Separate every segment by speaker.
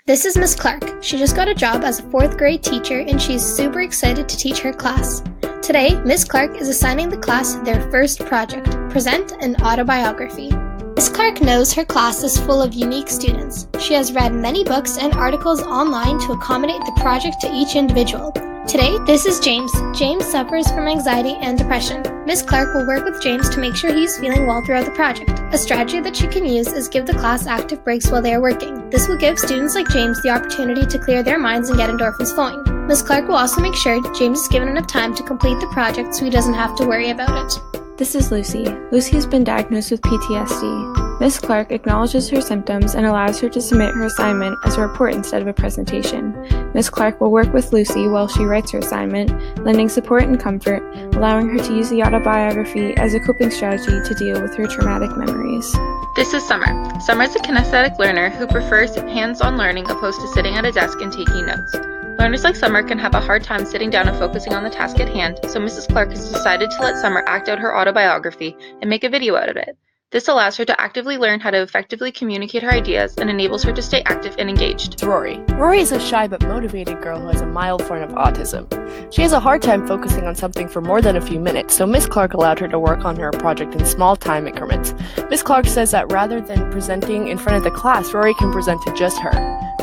Speaker 1: This is Miss Clark. She just got a job as a 4th grade teacher and she's super excited to teach her class. Today, Miss Clark is assigning the class their first project, present an autobiography. Miss Clark knows her class is full of unique students. She has read many books and articles online to accommodate the project to each individual. Today, this is James. James suffers from anxiety and depression. Miss Clark will work with James to make sure he's feeling well throughout the project. A strategy that she can use is give the class active breaks while they are working. This will give students like James the opportunity to clear their minds and get endorphins flowing. Miss Clark will also make sure James is given enough time to complete the project so he doesn't have to worry about it.
Speaker 2: This is Lucy. Lucy has been diagnosed with PTSD. Miss Clark acknowledges her symptoms and allows her to submit her assignment as a report instead of a presentation. Miss Clark will work with Lucy while she writes her assignment, lending support and comfort, allowing her to use the autobiography as a coping strategy to deal with her traumatic memories.
Speaker 3: This is Summer. Summer is a kinesthetic learner who prefers hands-on learning opposed to sitting at a desk and taking notes. Learners like Summer can have a hard time sitting down and focusing on the task at hand, so Mrs. Clark has decided to let Summer act out her autobiography and make a video out of it. This allows her to actively learn how to effectively communicate her ideas and enables her to stay active and engaged.
Speaker 4: Rory. Rory is a shy but motivated girl who has a mild form of autism. She has a hard time focusing on something for more than a few minutes, so Miss Clark allowed her to work on her project in small time increments. Miss Clark says that rather than presenting in front of the class, Rory can present to just her.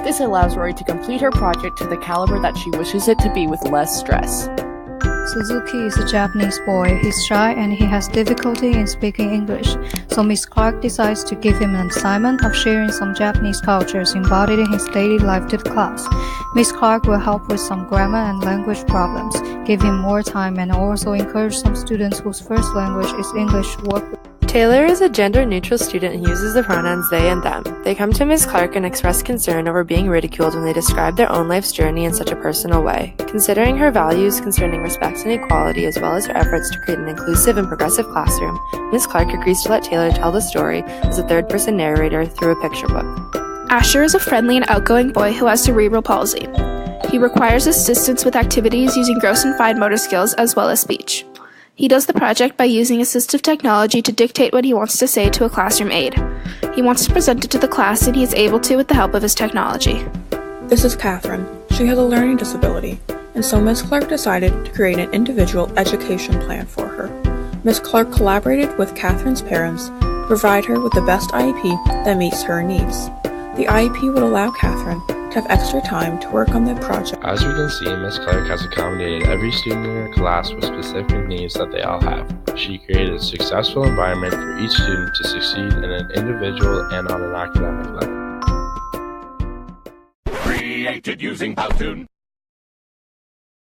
Speaker 4: This allows Rory to complete her project to the caliber that she wishes it to be with less stress.
Speaker 5: Suzuki is a Japanese boy. He's shy and he has difficulty in speaking English, so Miss Clark decides to give him an assignment of sharing some Japanese cultures embodied in his daily life to the class. Miss Clark will help with some grammar and language problems, give him more time, and also encourage some students whose first language is English to work with.
Speaker 6: Taylor is a gender-neutral student who uses the pronouns they and them. They come to Ms. Clark and express concern over being ridiculed when they describe their own life's journey in such a personal way. Considering her values concerning respect and equality as well as her efforts to create an inclusive and progressive classroom, Ms. Clark agrees to let Taylor tell the story as a third-person narrator through a picture book.
Speaker 7: Asher is a friendly and outgoing boy who has cerebral palsy. He requires assistance with activities using gross and fine motor skills as well as speech. He does the project by using assistive technology to dictate what he wants to say to a classroom aide. He wants to present it to the class and he is able to with the help of his technology.
Speaker 8: This is Catherine. She has a learning disability, and so Ms. Clark decided to create an individual education plan for her. Ms. Clark collaborated with Catherine's parents to provide her with the best IEP that meets her needs. The IEP would allow Catherine to have extra time to work on the project.
Speaker 9: As we can see, Ms. Clark has accommodated every student in her class with specific needs that they all have. She created a successful environment for each student to succeed in an individual and on an academic level.
Speaker 10: Created using Powtoon.